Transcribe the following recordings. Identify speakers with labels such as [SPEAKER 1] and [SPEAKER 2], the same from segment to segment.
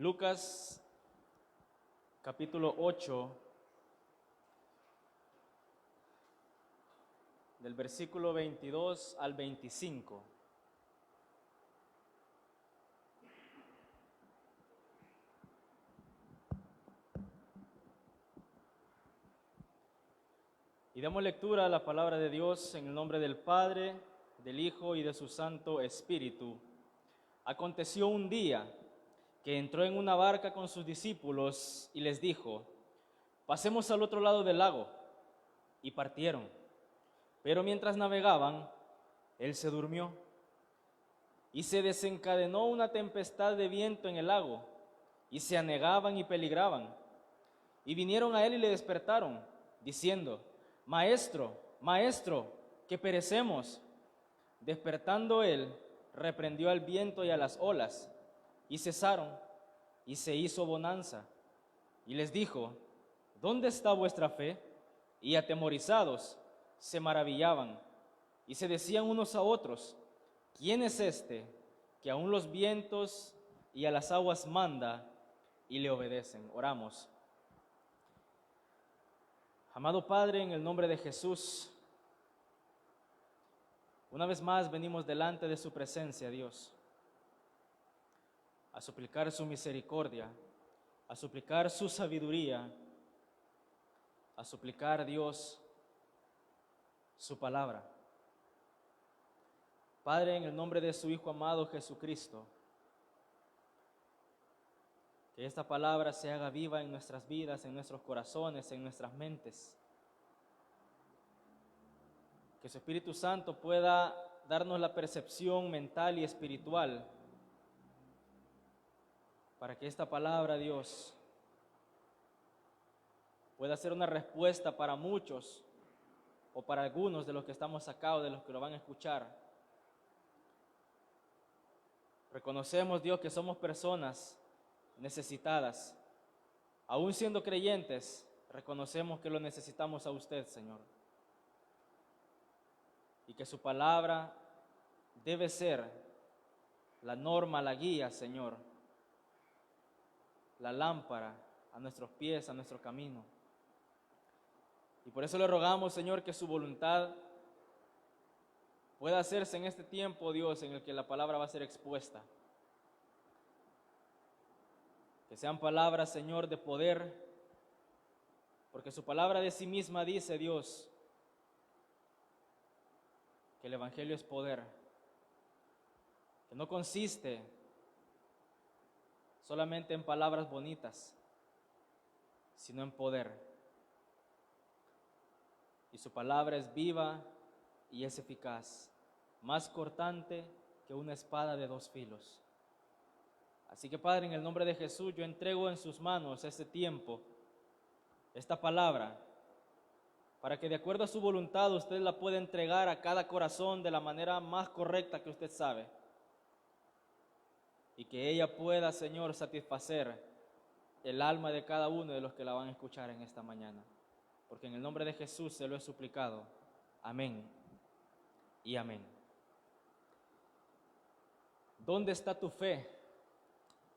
[SPEAKER 1] Lucas capítulo 8, del versículo 22 al 25. Y damos lectura a la palabra de Dios en el nombre del Padre, del Hijo y de su Santo Espíritu. Aconteció un día que entró en una barca con sus discípulos y les dijo: pasemos al otro lado del lago. Y partieron. Pero mientras navegaban, él se durmió. Y se desencadenó una tempestad de viento en el lago, y se anegaban y peligraban. Y vinieron a él y le despertaron, diciendo: Maestro, maestro, que perecemos. Despertando él, reprendió al viento y a las olas, y cesaron, y se hizo bonanza. Y les dijo: ¿dónde está vuestra fe? Y atemorizados se maravillaban, y se decían unos a otros: ¿quién es este que aun los vientos y a las aguas manda y le obedecen? Oramos. Amado Padre, en el nombre de Jesús, una vez más venimos delante de su presencia, Dios, a suplicar su misericordia, a suplicar su sabiduría, a suplicar, Dios, su palabra. Padre, en el nombre de su Hijo amado Jesucristo, que esta palabra se haga viva en nuestras vidas, en nuestros corazones, en nuestras mentes. Que su Espíritu Santo pueda darnos la percepción mental y espiritual para que esta palabra, Dios, pueda ser una respuesta para muchos o para algunos de los que estamos acá o de los que lo van a escuchar. Reconocemos, Dios, que somos personas necesitadas. Aún siendo creyentes, reconocemos que lo necesitamos a usted, Señor. Y que su palabra debe ser la norma, la guía, Señor, la lámpara a nuestros pies, a nuestro camino. Y por eso le rogamos, Señor, que su voluntad pueda hacerse en este tiempo, Dios, en el que la palabra va a ser expuesta. Que sean palabras, Señor, de poder, porque su palabra de sí misma dice, Dios, que el Evangelio es poder, que no consiste solamente en palabras bonitas, sino en poder. Y su palabra es viva y es eficaz, más cortante que una espada de dos filos. Así que, Padre, en el nombre de Jesús, yo entrego en sus manos este tiempo, esta palabra, para que de acuerdo a su voluntad usted la pueda entregar a cada corazón de la manera más correcta que usted sabe. Y que ella pueda, Señor, satisfacer el alma de cada uno de los que la van a escuchar en esta mañana. Porque en el nombre de Jesús se lo he suplicado. Amén y amén. ¿Dónde está tu fe?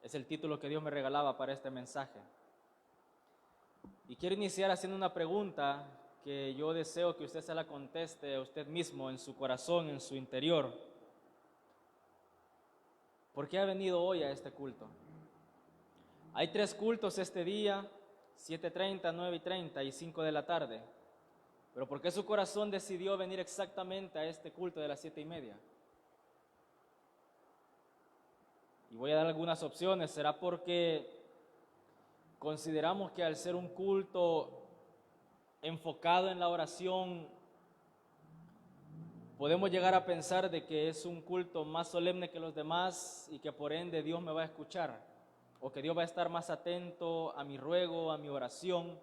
[SPEAKER 1] Es el título que Dios me regalaba para este mensaje. Y quiero iniciar haciendo una pregunta que yo deseo que usted se la conteste a usted mismo, en su corazón, en su interior. ¿Por qué ha venido hoy a este culto? Hay 3 cultos este día, 7:30, 9:30 y 5 de la tarde. Pero ¿por qué su corazón decidió venir exactamente a este culto de las 7:30? Y voy a dar algunas opciones. ¿Será porque consideramos que al ser un culto enfocado en la oración, podemos llegar a pensar de que es un culto más solemne que los demás y que por ende Dios me va a escuchar, o que Dios va a estar más atento a mi ruego, a mi oración?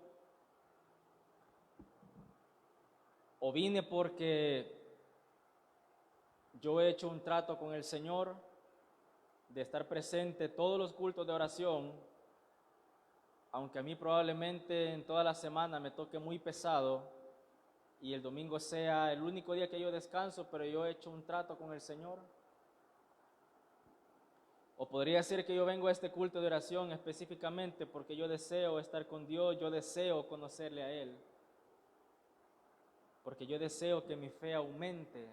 [SPEAKER 1] ¿O vine porque yo he hecho un trato con el Señor de estar presente todos los cultos de oración, aunque a mí probablemente en toda la semana me toque muy pesado y el domingo sea el único día que yo descanso, pero yo he hecho un trato con el Señor? O podría ser que yo vengo a este culto de oración específicamente porque yo deseo estar con Dios, yo deseo conocerle a Él. Porque yo deseo que mi fe aumente,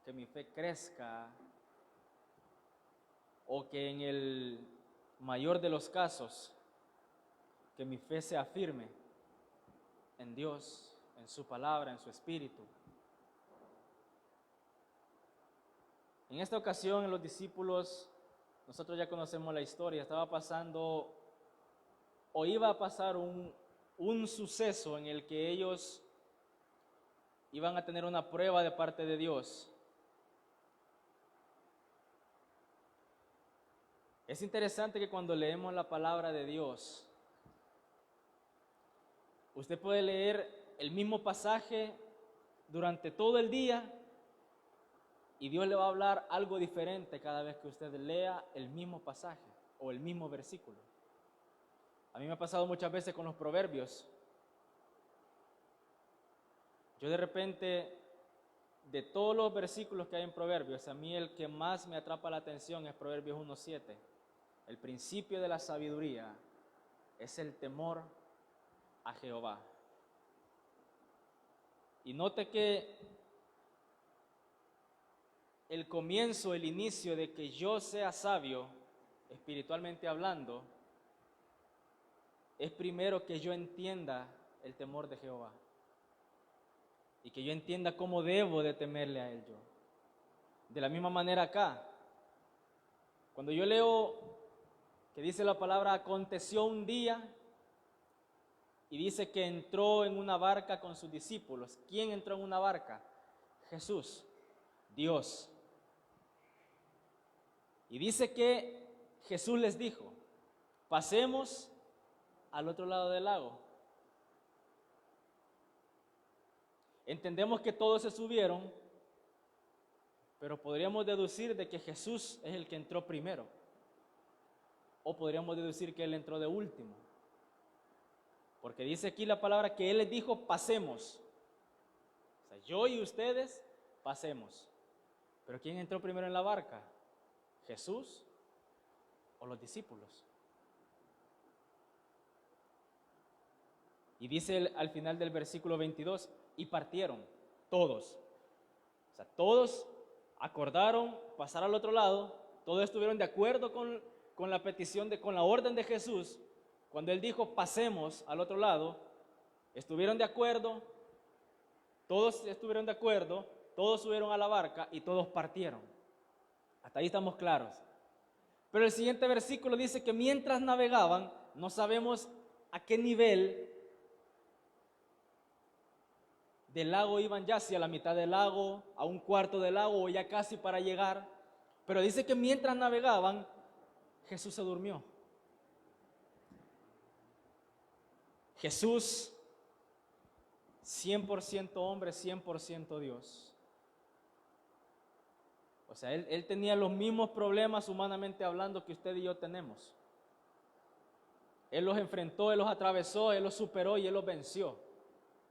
[SPEAKER 1] que mi fe crezca, o que en el mayor de los casos, que mi fe se afirme en Dios, en su palabra, en su espíritu. En esta ocasión, los discípulos, nosotros ya conocemos la historia, estaba pasando, o iba a pasar un suceso en el que ellos iban a tener una prueba de parte de Dios. Es interesante que cuando leemos la palabra de Dios, usted puede leer el mismo pasaje durante todo el día y Dios le va a hablar algo diferente cada vez que usted lea el mismo pasaje o el mismo versículo. A mí me ha pasado muchas veces con los proverbios. Yo de repente, de todos los versículos que hay en Proverbios, a mí el que más me atrapa la atención es Proverbios 1:7. El principio de la sabiduría es el temor a Jehová. Y note que el comienzo, el inicio de que yo sea sabio, espiritualmente hablando, es primero que yo entienda el temor de Jehová. Y que yo entienda cómo debo de temerle a Él yo. De la misma manera acá, cuando yo leo que dice la palabra, aconteció un día, y dice que entró en una barca con sus discípulos. ¿Quién entró en una barca? Jesús, Dios. Y dice que Jesús les dijo, pasemos al otro lado del lago. Entendemos que todos se subieron, pero podríamos deducir de que Jesús es el que entró primero. O podríamos deducir que Él entró de último. Porque dice aquí la palabra que Él les dijo, pasemos. O sea, yo y ustedes, pasemos. Pero ¿quién entró primero en la barca? ¿Jesús o los discípulos? Y dice al final del versículo 22, y partieron todos. O sea, todos acordaron pasar al otro lado, todos estuvieron de acuerdo con la petición, con la orden de Jesús. Cuando Él dijo, pasemos al otro lado, estuvieron de acuerdo, todos estuvieron de acuerdo, todos subieron a la barca y todos partieron. Hasta ahí estamos claros. Pero el siguiente versículo dice que mientras navegaban, no sabemos a qué nivel del lago iban ya, si a la mitad del lago, a un cuarto del lago o ya casi para llegar. Pero dice que mientras navegaban, Jesús se durmió. Jesús, 100% hombre, 100% Dios. O sea, él tenía los mismos problemas humanamente hablando que usted y yo tenemos. Él los enfrentó, Él los atravesó, Él los superó y Él los venció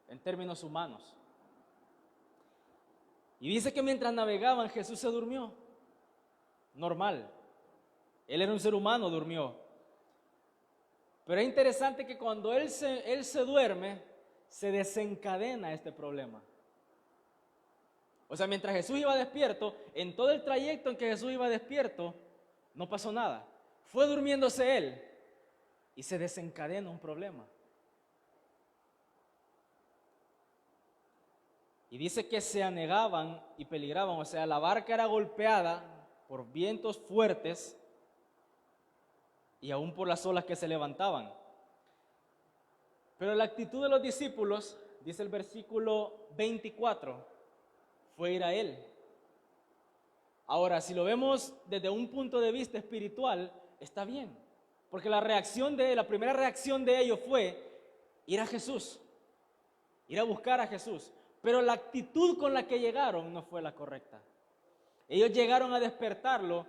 [SPEAKER 1] en términos humanos. Y dice que mientras navegaban Jesús se durmió. Normal. Él era un ser humano, durmió. Pero es interesante que cuando él se duerme, se desencadena este problema. O sea, mientras Jesús iba despierto, en todo el trayecto en que Jesús iba despierto, no pasó nada. Fue durmiéndose Él y se desencadena un problema. Y dice que se anegaban y peligraban, o sea, la barca era golpeada por vientos fuertes y aún por las olas que se levantaban. Pero la actitud de los discípulos, dice el versículo 24, fue ir a Él. Ahora, si lo vemos desde un punto de vista espiritual, está bien, porque la primera reacción de ellos fue ir a Jesús, ir a buscar a Jesús. Pero la actitud con la que llegaron no fue la correcta. Ellos llegaron a despertarlo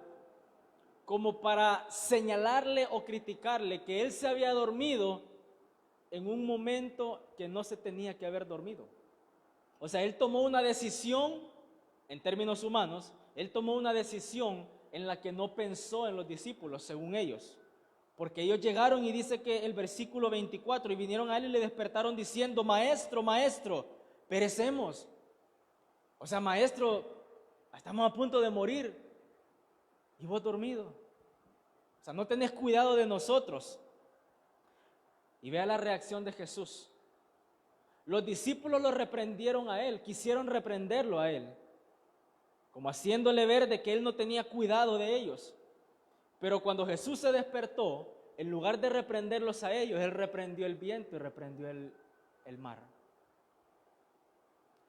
[SPEAKER 1] como para señalarle o criticarle que él se había dormido en un momento que no se tenía que haber dormido. O sea, él tomó una decisión, en términos humanos, él tomó una decisión en la que no pensó en los discípulos, según ellos. Porque ellos llegaron y dice que el versículo 24, y vinieron a él y le despertaron diciendo, maestro, maestro, perecemos. O sea, maestro, estamos a punto de morir y vos dormido. O sea, no tenés cuidado de nosotros. Y vea la reacción de Jesús. Los discípulos lo reprendieron a él, quisieron reprenderlo a él, como haciéndole ver de que él no tenía cuidado de ellos. Pero cuando Jesús se despertó, en lugar de reprenderlos a ellos, él reprendió el viento y reprendió el mar.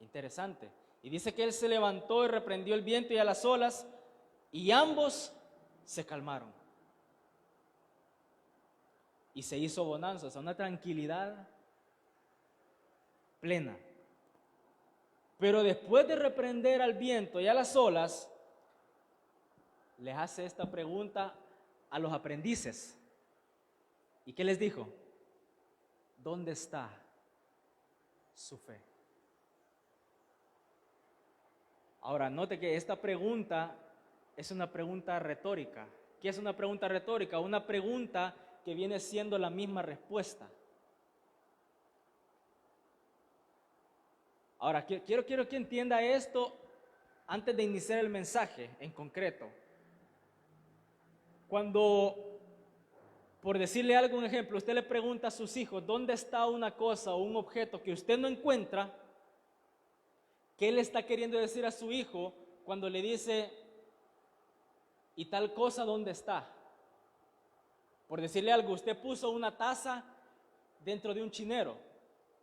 [SPEAKER 1] Interesante. Y dice que él se levantó y reprendió el viento y a las olas, y ambos se calmaron. Y se hizo bonanza, o sea, una tranquilidad plena. Pero después de reprender al viento y a las olas, les hace esta pregunta a los aprendices. ¿Y qué les dijo? ¿Dónde está su fe? Ahora, note que esta pregunta es una pregunta retórica. ¿Qué es una pregunta retórica? Una pregunta que viene siendo la misma respuesta. Ahora, quiero que entienda esto antes de iniciar el mensaje en concreto. Cuando, por decirle algo, un ejemplo, usted le pregunta a sus hijos, ¿dónde está una cosa o un objeto que usted no encuentra? ¿Qué le está queriendo decir a su hijo cuando le dice, ¿y tal cosa dónde está? Por decirle algo, usted puso una taza dentro de un chinero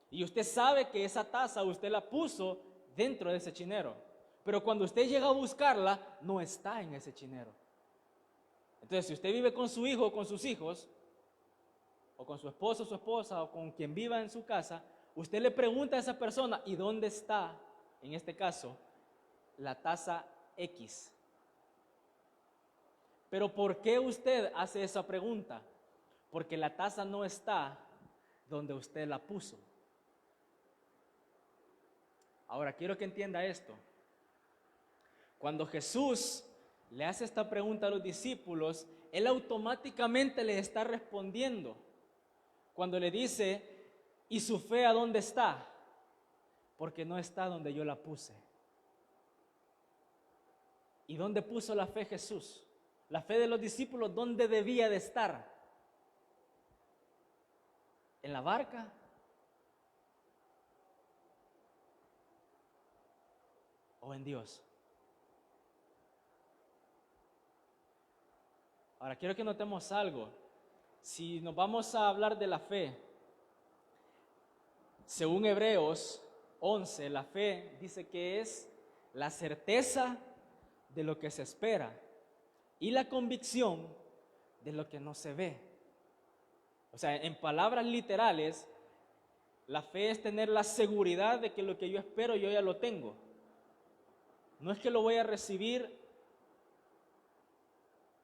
[SPEAKER 1] y usted sabe que esa taza usted la puso dentro de ese chinero, pero cuando usted llega a buscarla, no está en ese chinero. Entonces, si usted vive con su hijo o con sus hijos, o con su esposo o su esposa, o con quien viva en su casa, usted le pregunta a esa persona, ¿y dónde está, en este caso, la taza X? Pero ¿por qué usted hace esa pregunta? Porque la taza no está donde usted la puso. Ahora, quiero que entienda esto. Cuando Jesús le hace esta pregunta a los discípulos, Él automáticamente les está respondiendo. Cuando le dice, ¿y su fe a dónde está? Porque no está donde yo la puse. ¿Y dónde puso la fe Jesús? La fe de los discípulos, ¿dónde debía de estar? ¿En la barca? ¿O en Dios? Ahora quiero que notemos algo. Si nos vamos a hablar de la fe, según Hebreos 11, la fe dice que es la certeza de lo que se espera y la convicción de lo que no se ve. O sea, en palabras literales, la fe es tener la seguridad de que lo que yo espero yo ya lo tengo. No es que lo voy a recibir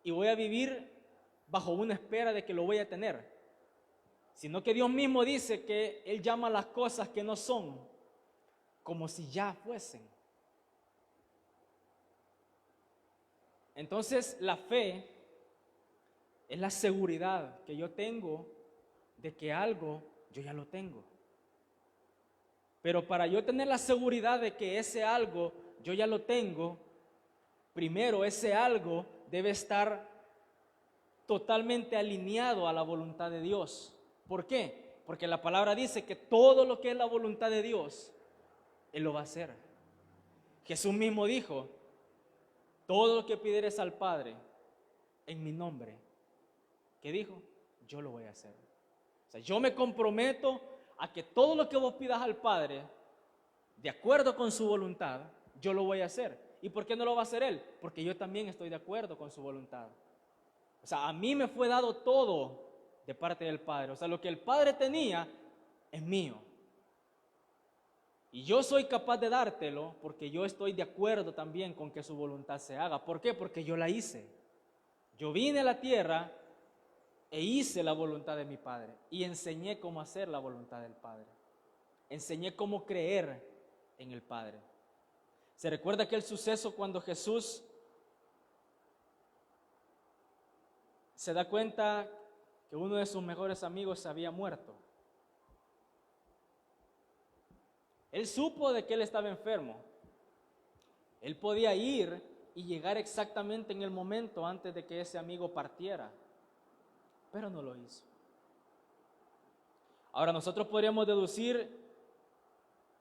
[SPEAKER 1] y voy a vivir bajo una espera de que lo voy a tener, sino que Dios mismo dice que Él llama las cosas que no son como si ya fuesen. Entonces, la fe es la seguridad que yo tengo de que algo yo ya lo tengo. Pero para yo tener la seguridad de que ese algo yo ya lo tengo, primero ese algo debe estar totalmente alineado a la voluntad de Dios. ¿Por qué? Porque la palabra dice que todo lo que es la voluntad de Dios, Él lo va a hacer. Jesús mismo dijo, todo lo que pidieres al Padre en mi nombre, ¿qué dijo? Yo lo voy a hacer. O sea, yo me comprometo a que todo lo que vos pidas al Padre, de acuerdo con su voluntad, yo lo voy a hacer. ¿Y por qué no lo va a hacer Él? Porque yo también estoy de acuerdo con su voluntad. O sea, a mí me fue dado todo de parte del Padre. O sea, lo que el Padre tenía es mío. Y yo soy capaz de dártelo porque yo estoy de acuerdo también con que su voluntad se haga. ¿Por qué? Porque yo la hice. Yo vine a la tierra e hice la voluntad de mi Padre y enseñé cómo hacer la voluntad del Padre. Enseñé cómo creer en el Padre. ¿Se recuerda aquel suceso cuando Jesús se da cuenta que uno de sus mejores amigos se había muerto. Él supo de que él estaba enfermo. Él podía ir y llegar exactamente en el momento antes de que ese amigo partiera, pero no lo hizo. Ahora, nosotros podríamos deducir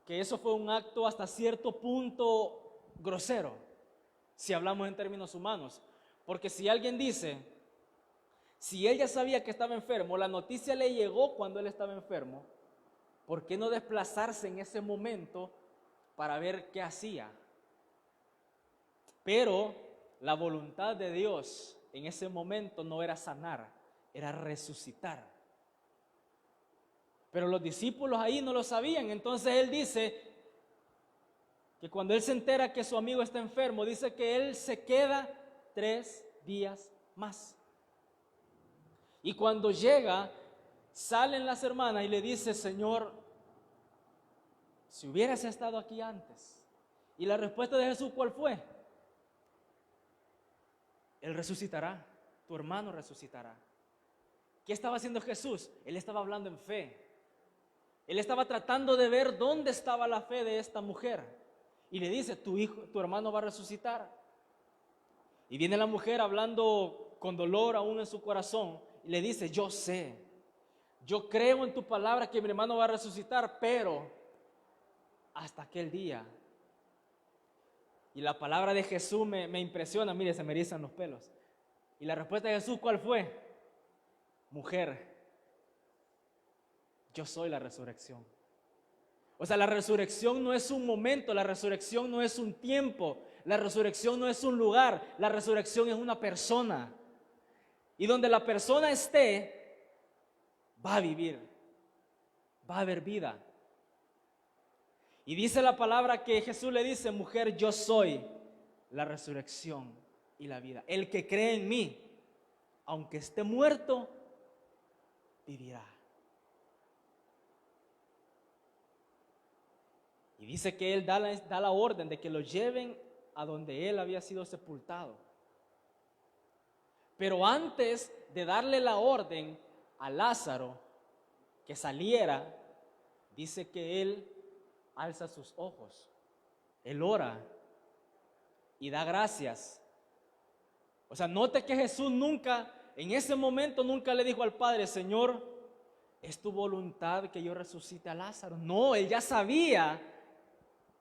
[SPEAKER 1] que eso fue un acto hasta cierto punto grosero, si hablamos en términos humanos. Porque si alguien dice, si él ya sabía que estaba enfermo, la noticia le llegó cuando él estaba enfermo, ¿por qué no desplazarse en ese momento para ver qué hacía? Pero la voluntad de Dios en ese momento no era sanar, era resucitar. Pero los discípulos ahí no lo sabían. Entonces él dice que cuando él se entera que su amigo está enfermo, dice que él se queda 3 días más. Y cuando llega, salen las hermanas y le dice, Señor, si hubieras estado aquí antes. Y la respuesta de Jesús, ¿cuál fue? Él resucitará, tu hermano resucitará. ¿Qué estaba haciendo Jesús? Él estaba hablando en fe. Él estaba tratando de ver dónde estaba la fe de esta mujer. Y le dice, tu hermano va a resucitar. Y viene la mujer hablando con dolor aún en su corazón. Y le dice, yo sé, yo creo en tu palabra que mi hermano va a resucitar, pero hasta aquel día. Y la palabra de Jesús me impresiona, mire, se me erizan los pelos. Y la respuesta de Jesús, ¿cuál fue? Mujer, yo soy la resurrección. O sea, la resurrección no es un momento, la resurrección no es un tiempo, la resurrección no es un lugar, la resurrección es una persona. Y donde la persona esté, va a vivir, va a haber vida. Y dice la palabra que Jesús le dice, mujer, yo soy la resurrección y la vida. El que cree en mí, aunque esté muerto, vivirá. Y dice que él da la orden de que lo lleven a donde él había sido sepultado. Pero antes de darle la orden a Lázaro que saliera, dice que él alza sus ojos, él ora y da gracias. O sea, note que Jesús nunca, en ese momento nunca le dijo al Padre, Señor, ¿es tu voluntad que yo resucite a Lázaro? No, él ya sabía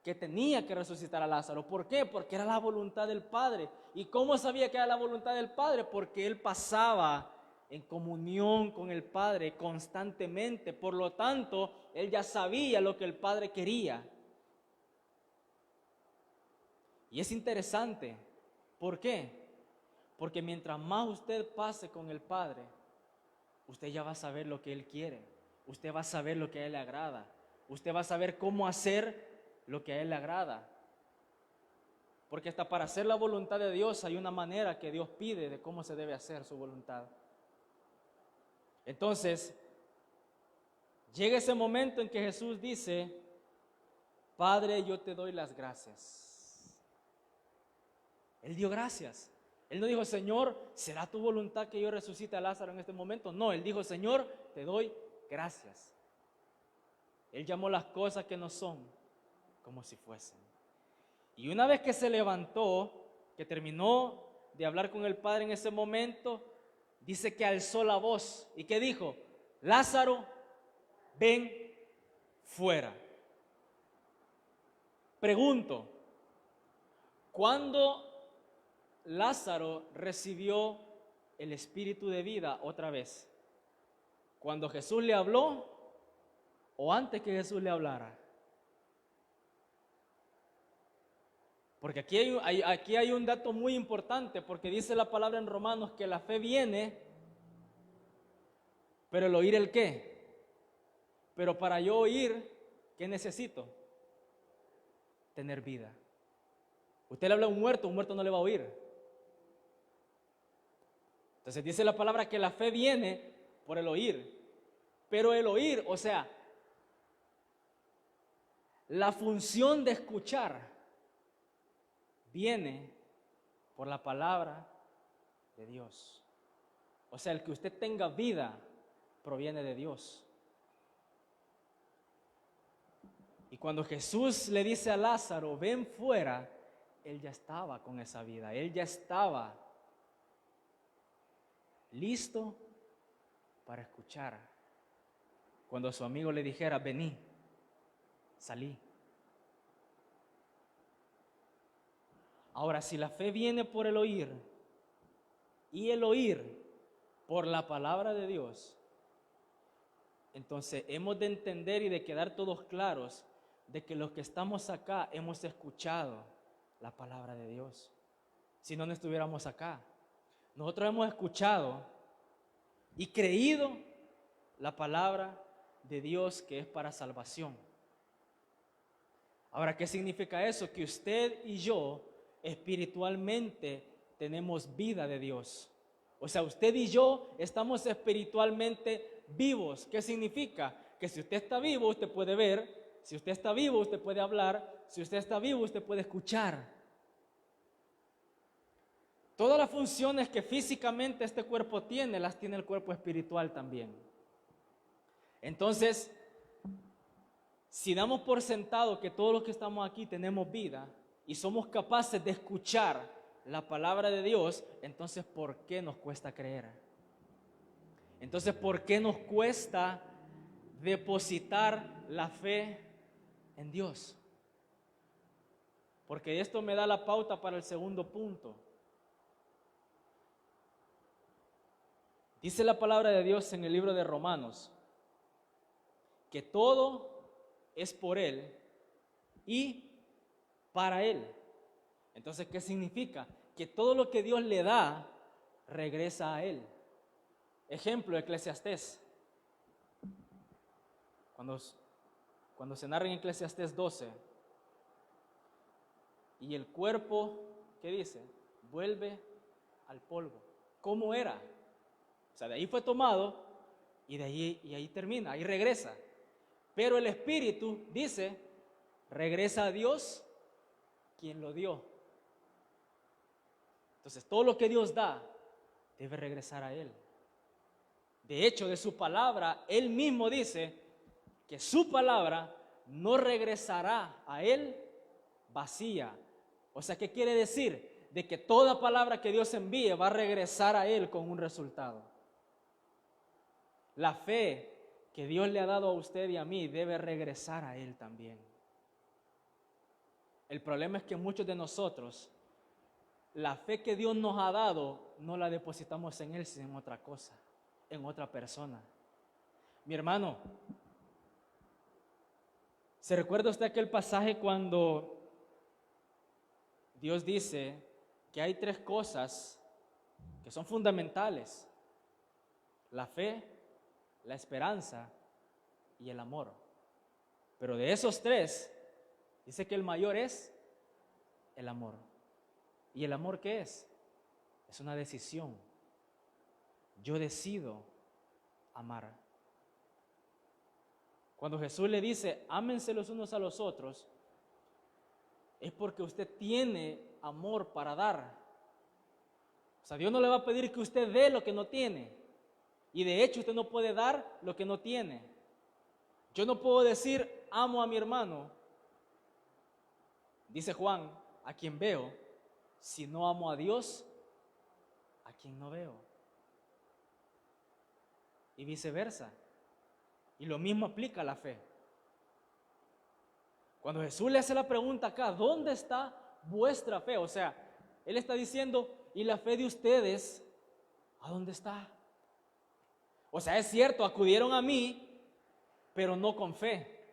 [SPEAKER 1] que tenía que resucitar a Lázaro. ¿Por qué? Porque era la voluntad del Padre. ¿Y cómo sabía que era la voluntad del Padre? Porque él pasaba en comunión con el Padre constantemente. Por lo tanto, él ya sabía lo que el Padre quería. Y es interesante. ¿Por qué? Porque mientras más usted pase con el Padre, usted ya va a saber lo que Él quiere. Usted va a saber lo que a Él le agrada. Usted va a saber cómo hacer lo que a Él le agrada. Porque hasta para hacer la voluntad de Dios hay una manera que Dios pide de cómo se debe hacer su voluntad. Entonces, llega ese momento en que Jesús dice, Padre, yo te doy las gracias. Él dio gracias. Él no dijo, Señor, ¿será tu voluntad que yo resucite a Lázaro en este momento? No, Él dijo, Señor, te doy gracias. Él llamó las cosas que no son como si fuesen. Y una vez que se levantó, que terminó de hablar con el Padre en ese momento, dice que alzó la voz. ¿Y qué dijo? Lázaro, ven fuera. Pregunto, ¿cuándo Lázaro recibió el espíritu de vida otra vez? ¿Cuando Jesús le habló o antes que Jesús le hablara? Porque aquí hay un dato muy importante, porque dice la palabra en Romanos que la fe viene, pero el oír ¿el qué? Pero para yo oír, ¿qué necesito? Tener vida. Usted le habla a un muerto no le va a oír. Entonces dice la palabra que la fe viene por el oír, pero el oír, o sea, la función de escuchar viene por la palabra de Dios. O sea, el que usted tenga vida proviene de Dios. Y cuando Jesús le dice a Lázaro, ven fuera, él ya estaba con esa vida, él ya estaba listo para escuchar. Cuando su amigo le dijera, vení, salí. Ahora, si la fe viene por el oír y el oír por la palabra de Dios, entonces hemos de entender y de quedar todos claros de que los que estamos acá hemos escuchado la palabra de Dios. Si no, no estuviéramos acá. Nosotros hemos escuchado y creído la palabra de Dios que es para salvación. Ahora, ¿qué significa eso? Que usted y yo espiritualmente tenemos vida de Dios. O sea, usted y yo estamos espiritualmente vivos. ¿Qué significa? Que si usted está vivo, usted puede ver. Si usted está vivo, usted puede hablar. Si usted está vivo, usted puede escuchar. Todas las funciones que físicamente este cuerpo tiene, las tiene el cuerpo espiritual también. Entonces, si damos por sentado que todos los que estamos aquí tenemos vida y somos capaces de escuchar la palabra de Dios, entonces ¿por qué nos cuesta creer? Entonces, ¿por qué nos cuesta depositar la fe en Dios? Porque esto me da la pauta para el segundo punto. Dice la palabra de Dios en el libro de Romanos que todo es por Él y para Él. Entonces, ¿qué significa? Que todo lo que Dios le da regresa a Él. Ejemplo, Eclesiastés. Cuando se narra en Eclesiastés 12, y el cuerpo, ¿qué dice? Vuelve al polvo. ¿Cómo era? O sea, de ahí fue tomado y ahí termina, ahí regresa. Pero el espíritu dice, regresa a Dios quien lo dio. Entonces, todo lo que Dios da debe regresar a Él. De hecho, de su palabra, Él mismo dice que su palabra no regresará a Él vacía. O sea, ¿qué quiere decir? De que toda palabra que Dios envíe va a regresar a Él con un resultado. La fe que Dios le ha dado a usted y a mí debe regresar a Él también. El problema es que muchos de nosotros, la fe que Dios nos ha dado, no la depositamos en Él, sino en otra cosa, en otra persona. Mi hermano, ¿se recuerda usted aquel pasaje cuando Dios dice que hay tres cosas que son fundamentales? La fe, la esperanza y el amor. Pero de esos tres, dice que el mayor es el amor. ¿Y el amor qué es? Es una decisión. Yo decido amar. Cuando Jesús le dice, ámense los unos a los otros, es porque usted tiene amor para dar. O sea, Dios no le va a pedir que usted dé lo que no tiene. Y de hecho usted no puede dar lo que no tiene. Yo no puedo decir, amo a mi hermano, dice Juan, a quien veo, si no amo a Dios, a quien no veo. Y viceversa. Y lo mismo aplica a la fe. Cuando Jesús le hace la pregunta acá, ¿dónde está vuestra fe? O sea, Él está diciendo, ¿y la fe de ustedes, a dónde está? O sea, es cierto, acudieron a mí, pero no con fe.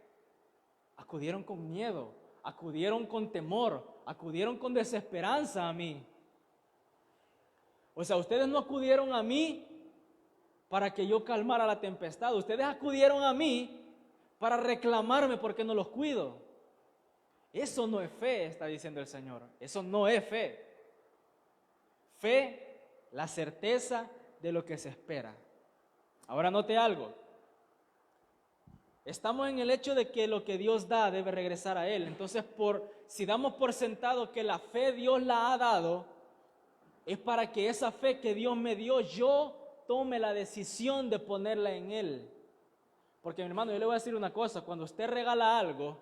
[SPEAKER 1] Acudieron con miedo, acudieron con temor, acudieron con desesperanza a mí. O sea, ustedes no acudieron a mí para que yo calmara la tempestad. Ustedes acudieron a mí para reclamarme porque no los cuido. Eso no es fe, está diciendo el Señor. Eso no es fe. Fe, la certeza de lo que se espera. Ahora note algo. Estamos en el hecho de que lo que Dios da debe regresar a Él. Entonces, si damos por sentado que la fe Dios la ha dado, es para que esa fe que Dios me dio, yo tome la decisión de ponerla en Él. Porque mi hermano, yo le voy a decir una cosa, cuando usted regala algo,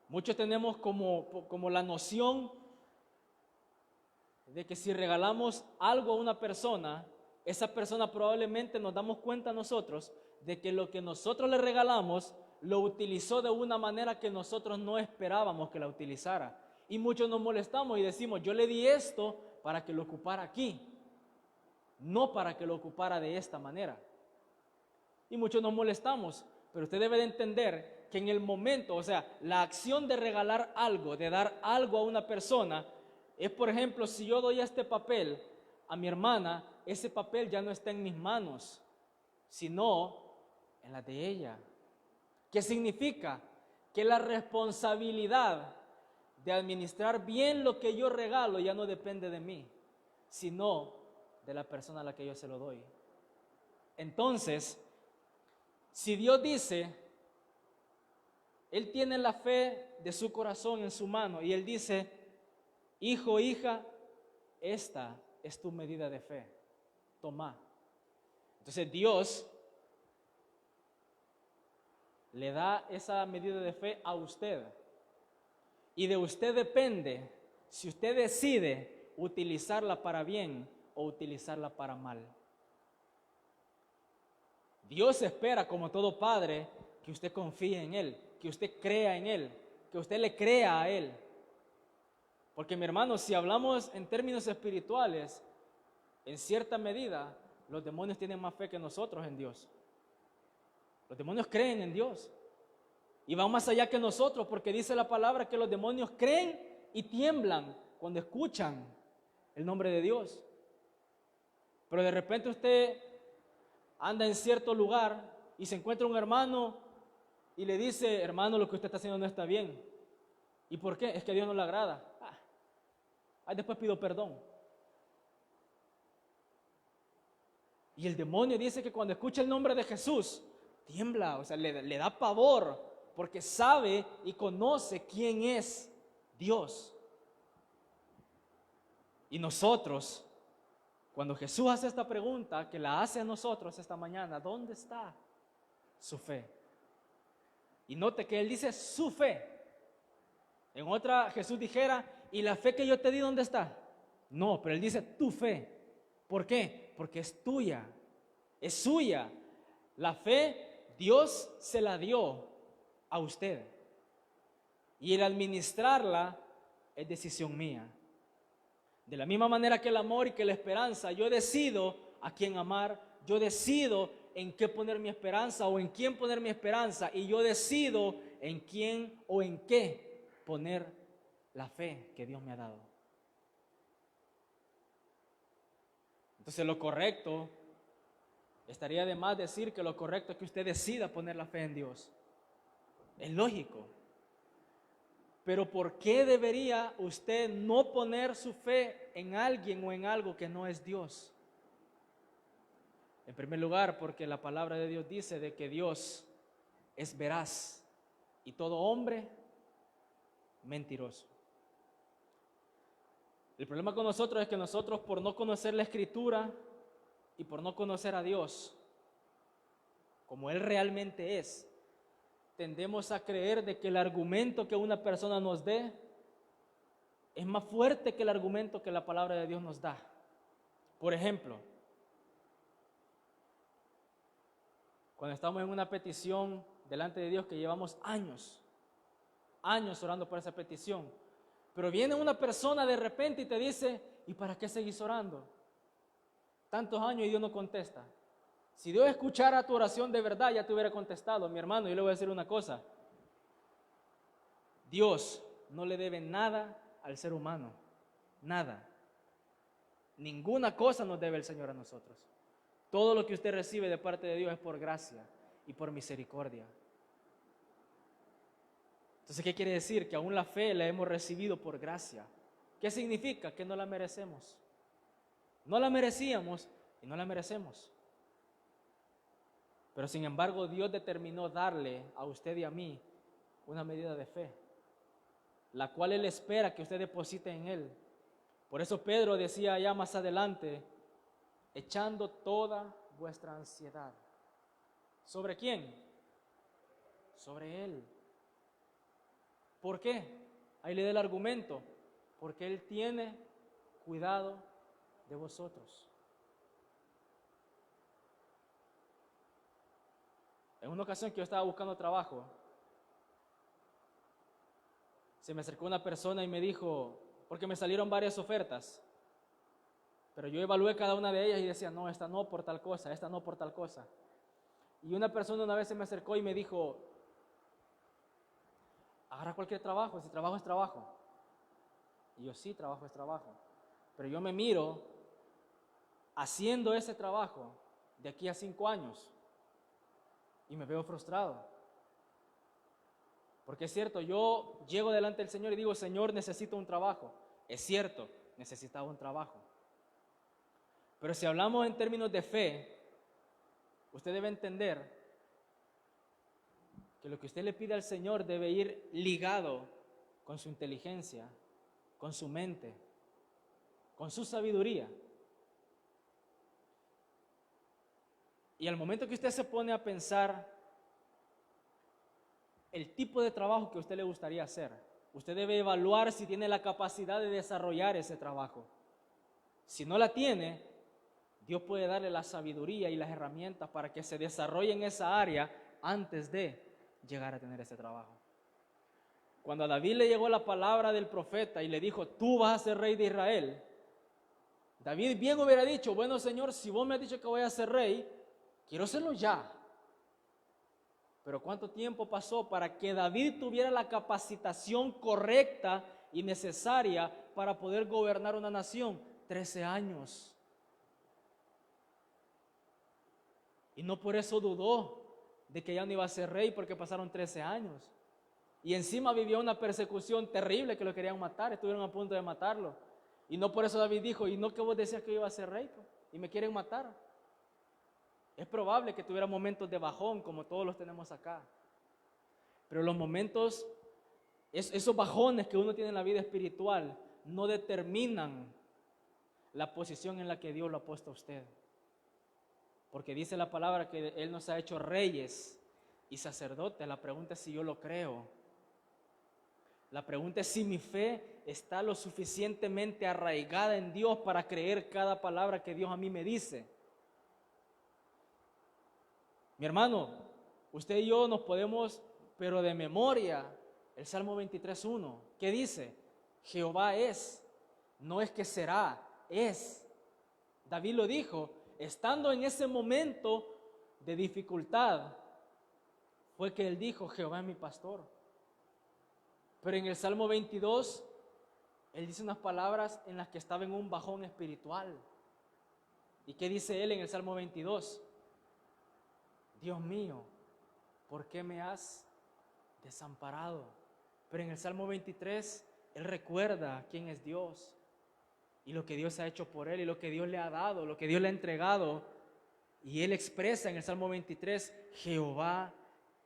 [SPEAKER 1] muchos tenemos como la noción de que si regalamos algo a una persona, esa persona probablemente nos damos cuenta nosotros de que lo que nosotros le regalamos lo utilizó de una manera que nosotros no esperábamos que la utilizara. Y muchos nos molestamos y decimos, yo le di esto para que lo ocupara aquí, no para que lo ocupara de esta manera. Y muchos nos molestamos, pero usted debe de entender que en el momento, o sea, la acción de regalar algo, de dar algo a una persona, es por ejemplo, si yo doy este papel a mi hermana, ese papel ya no está en mis manos, sino en las de ella. ¿Qué significa? Que la responsabilidad de administrar bien lo que yo regalo ya no depende de mí, sino de la persona a la que yo se lo doy. Entonces, si Dios dice, Él tiene la fe de su corazón en su mano y Él dice, hijo, hija, esta es tu medida de fe, toma. Entonces Dios le da esa medida de fe a usted. Y de usted depende si usted decide utilizarla para bien o utilizarla para mal. Dios espera, como todo padre, que usted confíe en Él, que usted crea en Él, que usted le crea a Él. Porque mi hermano, si hablamos en términos espirituales, en cierta medida, los demonios tienen más fe que nosotros en Dios. Los demonios creen en Dios. Y van más allá que nosotros, porque dice la palabra que los demonios creen y tiemblan cuando escuchan el nombre de Dios. Pero de repente usted anda en cierto lugar y se encuentra un hermano y le dice, hermano, lo que usted está haciendo no está bien. ¿Y por qué? Es que a Dios no le agrada. Después pido perdón. Y el demonio dice que cuando escucha el nombre de Jesús, tiembla, o sea, le da pavor, porque sabe y conoce quién es Dios. Y nosotros, cuando Jesús hace esta pregunta, que la hace a nosotros esta mañana, ¿dónde está su fe? Y note que Él dice su fe. En otra Jesús dijera, ¿y la fe que yo te di dónde está? No, pero Él dice tu fe. ¿Por qué? Porque es tuya, es suya. La fe Dios se la dio a usted. Y el administrarla es decisión mía. De la misma manera que el amor y que la esperanza, yo decido a quién amar, yo decido en qué poner mi esperanza o en quién poner mi esperanza, y yo decido en quién o en qué poner la fe que Dios me ha dado. Entonces lo correcto, estaría de más decir que lo correcto es que usted decida poner la fe en Dios. Es lógico. Pero ¿por qué debería usted no poner su fe en alguien o en algo que no es Dios? En primer lugar, porque la palabra de Dios dice de que Dios es veraz y todo hombre mentiroso. El problema con nosotros es que nosotros, por no conocer la Escritura y por no conocer a Dios como Él realmente es, tendemos a creer de que el argumento que una persona nos dé es más fuerte que el argumento que la palabra de Dios nos da. Por ejemplo, cuando estamos en una petición delante de Dios que llevamos años orando por esa petición, pero viene una persona de repente y te dice, ¿y para qué seguís orando? Tantos años y Dios no contesta. Si Dios escuchara tu oración de verdad, ya te hubiera contestado. Mi hermano, yo le voy a decir una cosa. Dios no le debe nada al ser humano. Nada. Ninguna cosa nos debe el Señor a nosotros. Todo lo que usted recibe de parte de Dios es por gracia y por misericordia. Entonces, ¿qué quiere decir? Que aún la fe la hemos recibido por gracia. ¿Qué significa? Que no la merecemos. No la merecíamos y no la merecemos. Pero sin embargo, Dios determinó darle a usted y a mí una medida de fe, la cual Él espera que usted deposite en Él. Por eso Pedro decía allá más adelante, echando toda vuestra ansiedad. ¿Sobre quién? Sobre Él. ¿Por qué? Ahí le da el argumento. Porque Él tiene cuidado de vosotros. En una ocasión que yo estaba buscando trabajo, se me acercó una persona y me dijo, porque me salieron varias ofertas, pero yo evalué cada una de ellas y decía, no, esta no por tal cosa, esta no por tal cosa. Y una persona una vez se me acercó y me dijo, agarra cualquier trabajo, si trabajo es trabajo. Y yo, sí, trabajo es trabajo. Pero yo me miro haciendo ese trabajo de aquí a 5 años y me veo frustrado. Porque es cierto, yo llego delante del Señor y digo, Señor, necesito un trabajo. Es cierto, necesitaba un trabajo. Pero si hablamos en términos de fe, usted debe entender que lo que usted le pide al Señor debe ir ligado con su inteligencia, con su mente, con su sabiduría. Y al momento que usted se pone a pensar el tipo de trabajo que a usted le gustaría hacer, usted debe evaluar si tiene la capacidad de desarrollar ese trabajo. Si no la tiene, Dios puede darle la sabiduría y las herramientas para que se desarrolle en esa área antes de llegar a tener ese trabajo. Cuando a David le llegó la palabra del profeta y le dijo, tú vas a ser rey de Israel, David bien hubiera dicho, bueno, Señor, si vos me has dicho que voy a ser rey, quiero serlo ya. Pero ¿cuánto tiempo pasó para que David tuviera la capacitación correcta y necesaria para poder gobernar una nación? 13 años. Y no por eso dudó de que ya no iba a ser rey, porque pasaron 13 años. Y encima vivió una persecución terrible que lo querían matar, estuvieron a punto de matarlo. Y no por eso David dijo, y no que vos decías que yo iba a ser rey, y me quieren matar. Es probable que tuviera momentos de bajón, como todos los tenemos acá. Pero los momentos, esos bajones que uno tiene en la vida espiritual, no determinan la posición en la que Dios lo ha puesto a usted. Porque dice la palabra que Él nos ha hecho reyes y sacerdotes. La pregunta es si yo lo creo. La pregunta es si mi fe está lo suficientemente arraigada en Dios para creer cada palabra que Dios a mí me dice. Mi hermano, usted y yo nos podemos, pero de memoria, el Salmo 23:1, ¿qué dice? Jehová es, no es que será, es. David lo dijo, estando en ese momento de dificultad, fue que él dijo, Jehová es mi pastor. Pero en el Salmo 22, él dice unas palabras en las que estaba en un bajón espiritual. ¿Y qué dice él en el Salmo 22? Dios mío, ¿por qué me has desamparado? Pero en el Salmo 23, él recuerda quién es Dios y lo que Dios ha hecho por él y lo que Dios le ha dado, lo que Dios le ha entregado. Y él expresa en el Salmo 23, Jehová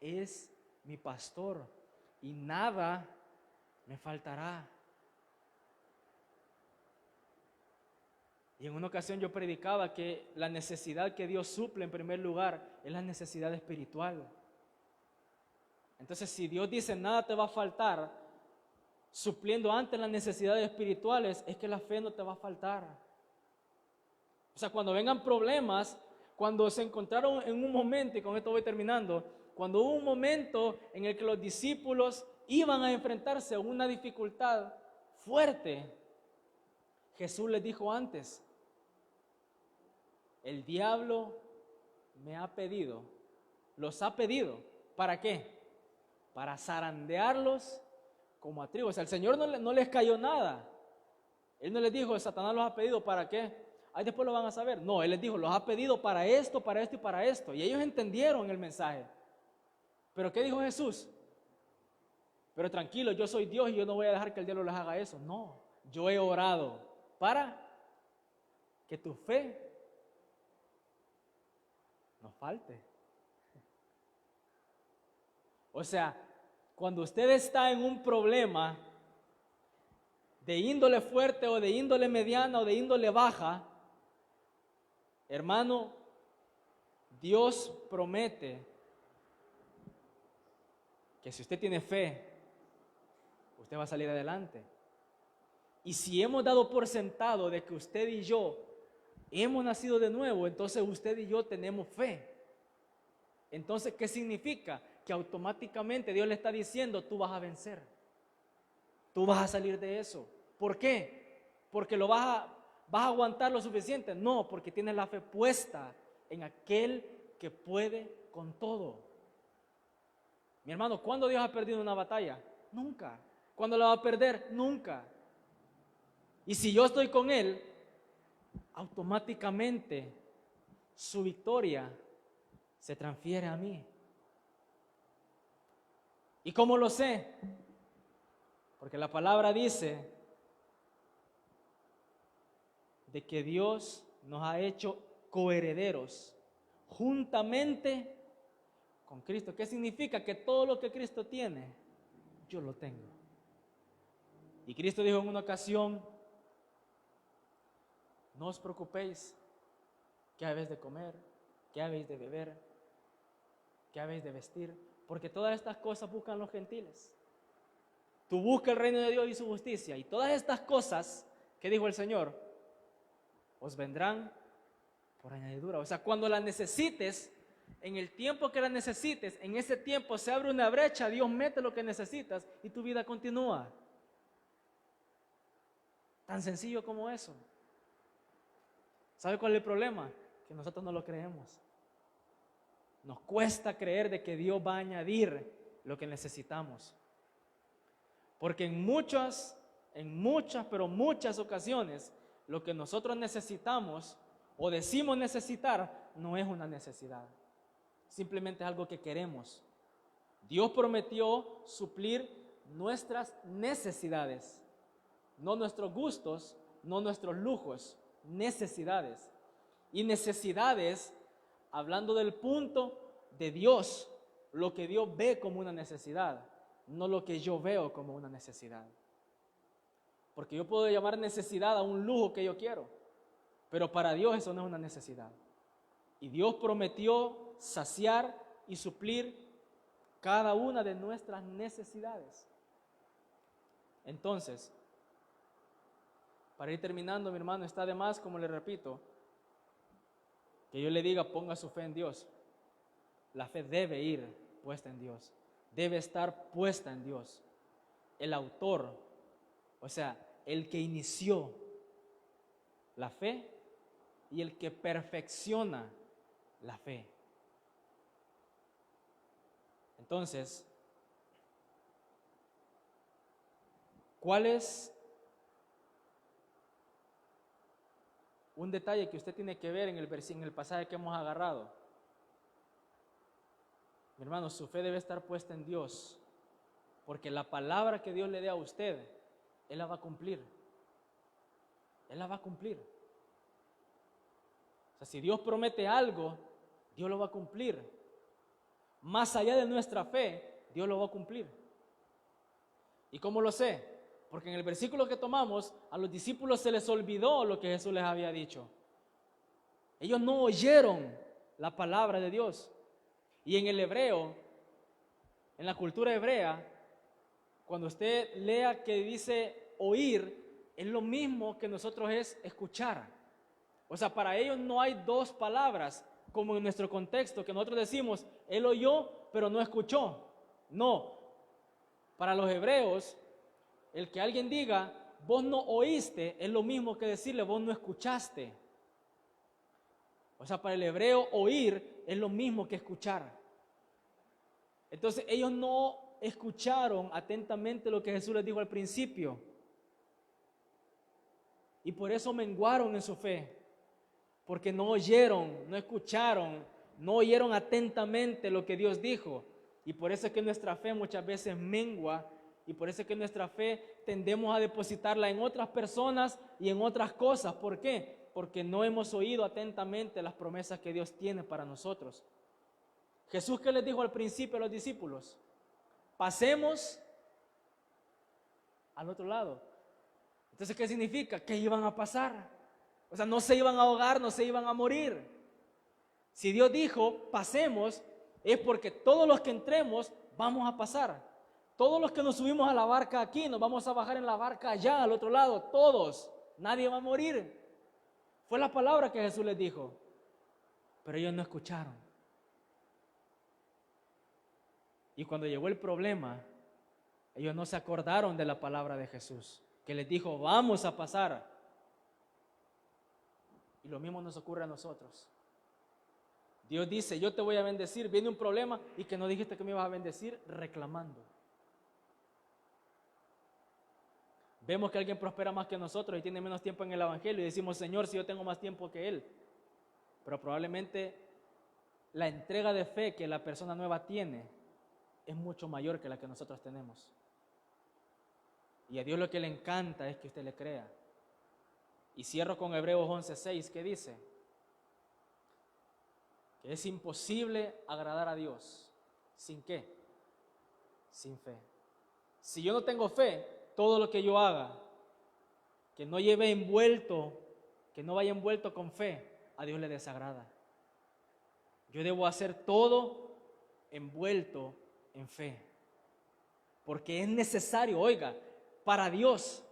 [SPEAKER 1] es mi pastor y nada me faltará. Y en una ocasión yo predicaba que la necesidad que Dios suple en primer lugar es la necesidad espiritual. Entonces, si Dios dice nada te va a faltar, supliendo antes las necesidades espirituales, es que la fe no te va a faltar. O sea, cuando vengan problemas, cuando se encontraron en un momento, y con esto voy terminando, cuando hubo un momento en el que los discípulos iban a enfrentarse a una dificultad fuerte, Jesús les dijo antes, el diablo me ha pedido, los ha pedido, ¿para qué? Para zarandearlos como a trigo. O sea, el Señor no les cayó nada. Él no les dijo, Satanás los ha pedido, ¿para qué? Ahí después lo van a saber. No, Él les dijo, los ha pedido para esto y para esto. Y ellos entendieron el mensaje. ¿Pero qué dijo Jesús? Pero tranquilo, yo soy Dios y yo no voy a dejar que el diablo les haga eso. No, yo he orado para que tu fe no falte. O sea, cuando usted está en un problema de índole fuerte o de índole mediana o de índole baja, Hermano, Dios promete que si usted tiene fe, usted va a salir adelante. Y si hemos dado por sentado de que usted y yo hemos nacido de nuevo, entonces usted y yo tenemos fe. Entonces, ¿qué significa? Que automáticamente Dios le está diciendo, tú vas a vencer. Tú vas a salir de eso. ¿Por qué? Porque vas a aguantar lo suficiente. No, porque tienes la fe puesta en aquel que puede con todo. Mi hermano, ¿cuándo Dios ha perdido una batalla? Nunca. ¿Cuándo la va a perder? Nunca. Y si yo estoy con Él, automáticamente su victoria se transfiere a mí. ¿Y cómo lo sé? Porque la palabra dice de que Dios nos ha hecho coherederos juntamente con Cristo. ¿Qué significa? Que todo lo que Cristo tiene, yo lo tengo. Y Cristo dijo en una ocasión, no os preocupéis, ¿qué habéis de comer? ¿Qué habéis de beber? ¿Qué habéis de vestir? Porque todas estas cosas buscan los gentiles. Tú busca el reino de Dios y su justicia, y todas estas cosas, ¿qué dijo el Señor? Os vendrán por añadidura. O sea, cuando las necesites, en el tiempo que las necesites, en ese tiempo se abre una brecha, Dios mete lo que necesitas y tu vida continúa. Tan sencillo como eso. ¿Sabe cuál es el problema? Que nosotros no lo creemos. Nos cuesta creer de que Dios va a añadir lo que necesitamos. Porque en muchas ocasiones, lo que nosotros necesitamos o decimos necesitar no es una necesidad. Simplemente es algo que queremos. Dios prometió suplir nuestras necesidades, no nuestros gustos, no nuestros lujos, necesidades. Y necesidades, hablando del punto de Dios, lo que Dios ve como una necesidad, no lo que yo veo como una necesidad. Porque yo puedo llamar necesidad a un lujo que yo quiero, pero para Dios eso no es una necesidad. Y Dios prometió saciar y suplir cada una de nuestras necesidades. Entonces, para ir terminando, mi hermano, está de más, como le repito, que yo le diga ponga su fe en Dios. La fe debe ir puesta en Dios, debe estar puesta en Dios. El autor, o sea, el que inició la fe y el que perfecciona la fe. Entonces, ¿cuál es un detalle que usted tiene que ver en el pasaje que hemos agarrado? Mi hermano, su fe debe estar puesta en Dios, porque la palabra que Dios le dé a usted, Él la va a cumplir. Él la va a cumplir. O sea, si Dios promete algo, Dios lo va a cumplir. Más allá de nuestra fe, Dios lo va a cumplir. ¿Y cómo lo sé? Porque en el versículo que tomamos, a los discípulos se les olvidó lo que Jesús les había dicho. Ellos no oyeron la palabra de Dios. Y en el hebreo, en la cultura hebrea, cuando usted lea que dice oír, es lo mismo que nosotros es escuchar. O sea, para ellos no hay dos palabras, como en nuestro contexto, que nosotros decimos, él oyó, pero no escuchó. No, para los hebreos, el que alguien diga, vos no oíste, es lo mismo que decirle, vos no escuchaste. O sea, para el hebreo, oír es lo mismo que escuchar. Entonces, ellos no escucharon atentamente lo que Jesús les dijo al principio. Y por eso menguaron en su fe. Porque no oyeron, no escucharon, no oyeron atentamente lo que Dios dijo. Y por eso es que nuestra fe muchas veces mengua. Y por eso es que nuestra fe tendemos a depositarla en otras personas y en otras cosas. ¿Por qué? Porque no hemos oído atentamente las promesas que Dios tiene para nosotros. Jesús, ¿qué les dijo al principio a los discípulos? Pasemos al otro lado. Entonces, ¿qué significa? Que iban a pasar. O sea, no se iban a ahogar, no se iban a morir. Si Dios dijo, pasemos, es porque todos los que entremos vamos a pasar. Todos los que nos subimos a la barca aquí, nos vamos a bajar en la barca allá, al otro lado, todos. Nadie va a morir. Fue la palabra que Jesús les dijo. Pero ellos no escucharon. Y cuando llegó el problema, ellos no se acordaron de la palabra de Jesús, que les dijo, vamos a pasar. Y lo mismo nos ocurre a nosotros. Dios dice, yo te voy a bendecir, viene un problema y que no dijiste que me ibas a bendecir, reclamando. Vemos que alguien prospera más que nosotros y tiene menos tiempo en el evangelio y decimos, Señor, si yo tengo más tiempo que él. Pero probablemente la entrega de fe que la persona nueva tiene es mucho mayor que la que nosotros tenemos. Y a Dios lo que le encanta es que usted le crea. Y cierro con Hebreos 11:6, que dice que es imposible agradar a Dios. ¿Sin qué? Sin fe. Si yo no tengo fe, todo lo que yo haga que no lleve envuelto, que no vaya envuelto con fe, a Dios le desagrada. Yo debo hacer todo envuelto en fe, porque es necesario, oiga, para Dios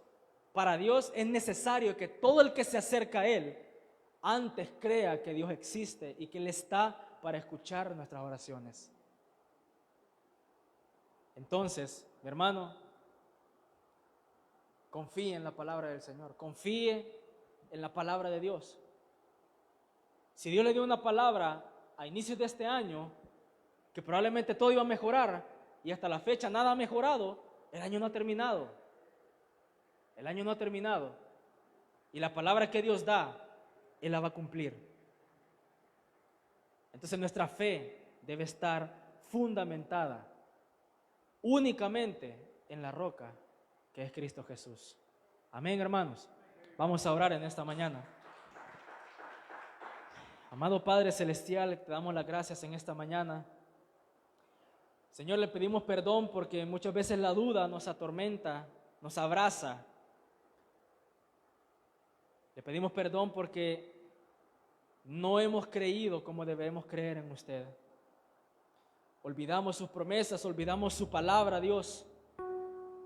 [SPEAKER 1] es necesario que todo el que se acerca a Él antes crea que Dios existe y que Él está para escuchar nuestras oraciones. Entonces, mi hermano, confíe en la palabra del Señor, confíe en la palabra de Dios. Si Dios le dio una palabra a inicios de este año, que probablemente todo iba a mejorar, y hasta la fecha nada ha mejorado, el año no ha terminado. El año no ha terminado. Y la palabra que Dios da, Él la va a cumplir. Entonces nuestra fe debe estar fundamentada únicamente en la roca que es Cristo Jesús. Amén, hermanos. Vamos a orar en esta mañana. Amado Padre Celestial, te damos las gracias en esta mañana. Señor, le pedimos perdón porque muchas veces la duda nos atormenta, nos abraza. Le pedimos perdón porque no hemos creído como debemos creer en usted. Olvidamos sus promesas, olvidamos su palabra, Dios.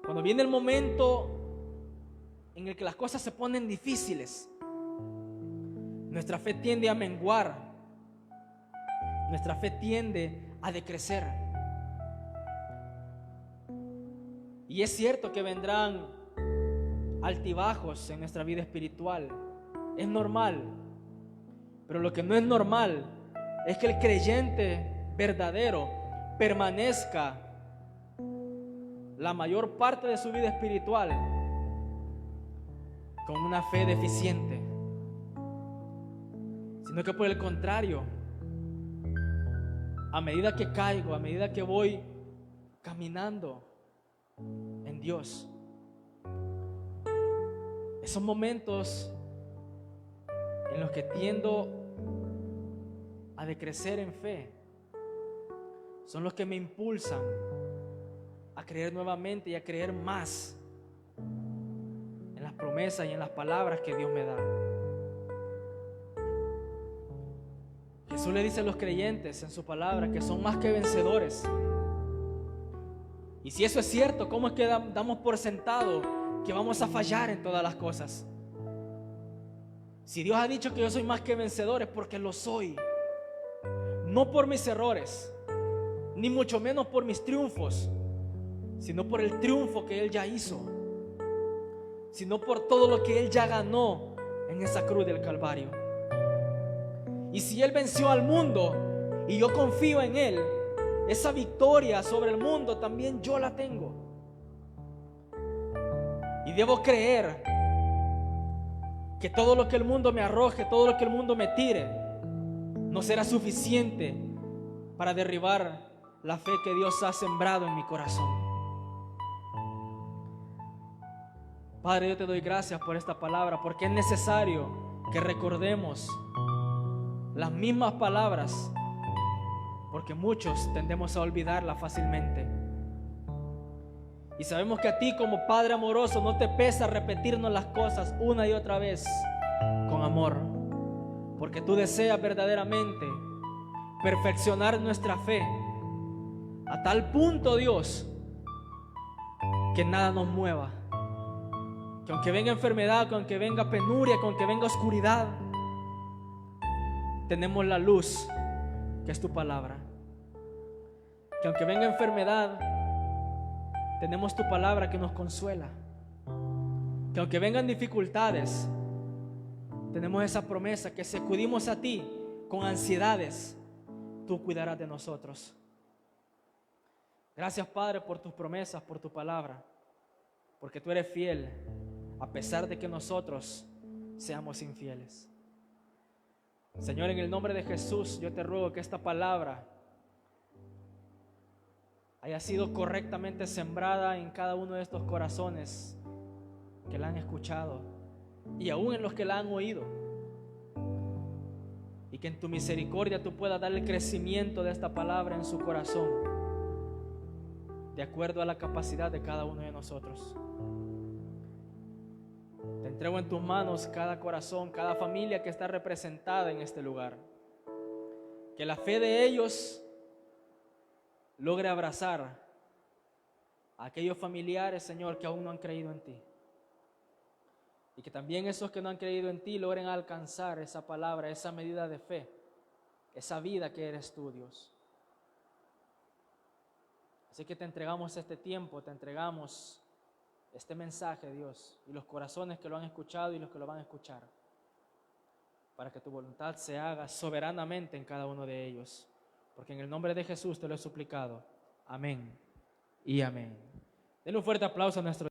[SPEAKER 1] Cuando viene el momento en el que las cosas se ponen difíciles, nuestra fe tiende a menguar, nuestra fe tiende a decrecer. Y es cierto que vendrán altibajos en nuestra vida espiritual, es normal, pero lo que no es normal es que el creyente verdadero permanezca la mayor parte de su vida espiritual con una fe deficiente, sino que por el contrario, a medida que caigo, a medida que voy caminando en Dios, esos momentos en los que tiendo a decrecer en fe son los que me impulsan a creer nuevamente y a creer más en las promesas y en las palabras que Dios me da. Jesús le dice a los creyentes en su palabra que son más que vencedores. Y si eso es cierto, ¿cómo es que damos por sentado que vamos a fallar en todas las cosas? Si Dios ha dicho que yo soy más que vencedor, es porque lo soy. No por mis errores, ni mucho menos por mis triunfos, sino por el triunfo que Él ya hizo, sino por todo lo que Él ya ganó en esa cruz del Calvario. Y si Él venció al mundo y yo confío en Él, esa victoria sobre el mundo también yo la tengo. Y debo creer que todo lo que el mundo me arroje, todo lo que el mundo me tire, no será suficiente para derribar la fe que Dios ha sembrado en mi corazón. Padre, yo te doy gracias por esta palabra, porque es necesario que recordemos las mismas palabras, porque muchos tendemos a olvidarlas fácilmente. Y sabemos que a ti, como Padre amoroso, no te pesa repetirnos las cosas una y otra vez, con amor, porque tú deseas verdaderamente perfeccionar nuestra fe a tal punto, Dios, que nada nos mueva, que aunque venga enfermedad, que aunque venga penuria, que aunque venga oscuridad, tenemos la luz que es tu palabra. Que aunque venga enfermedad, tenemos tu palabra que nos consuela. Que aunque vengan dificultades, tenemos esa promesa que si acudimos a ti con ansiedades, tú cuidarás de nosotros. Gracias, Padre, por tus promesas, por tu palabra, porque tú eres fiel a pesar de que nosotros seamos infieles. Señor, en el nombre de Jesús, yo te ruego que esta palabra haya sido correctamente sembrada en cada uno de estos corazones que la han escuchado y aún en los que la han oído, y que en tu misericordia tú puedas dar el crecimiento de esta palabra en su corazón de acuerdo a la capacidad de cada uno de nosotros. Te entrego en tus manos cada corazón, cada familia que está representada en este lugar, que la fe de ellos logre abrazar a aquellos familiares, Señor, que aún no han creído en ti. Y que también esos que no han creído en ti logren alcanzar esa palabra, esa medida de fe, esa vida que eres tú, Dios. Así que te entregamos este tiempo, te entregamos este mensaje, Dios, y los corazones que lo han escuchado y los que lo van a escuchar, para que tu voluntad se haga soberanamente en cada uno de ellos. Porque en el nombre de Jesús te lo he suplicado. Amén y amén. Denle un fuerte aplauso a nuestro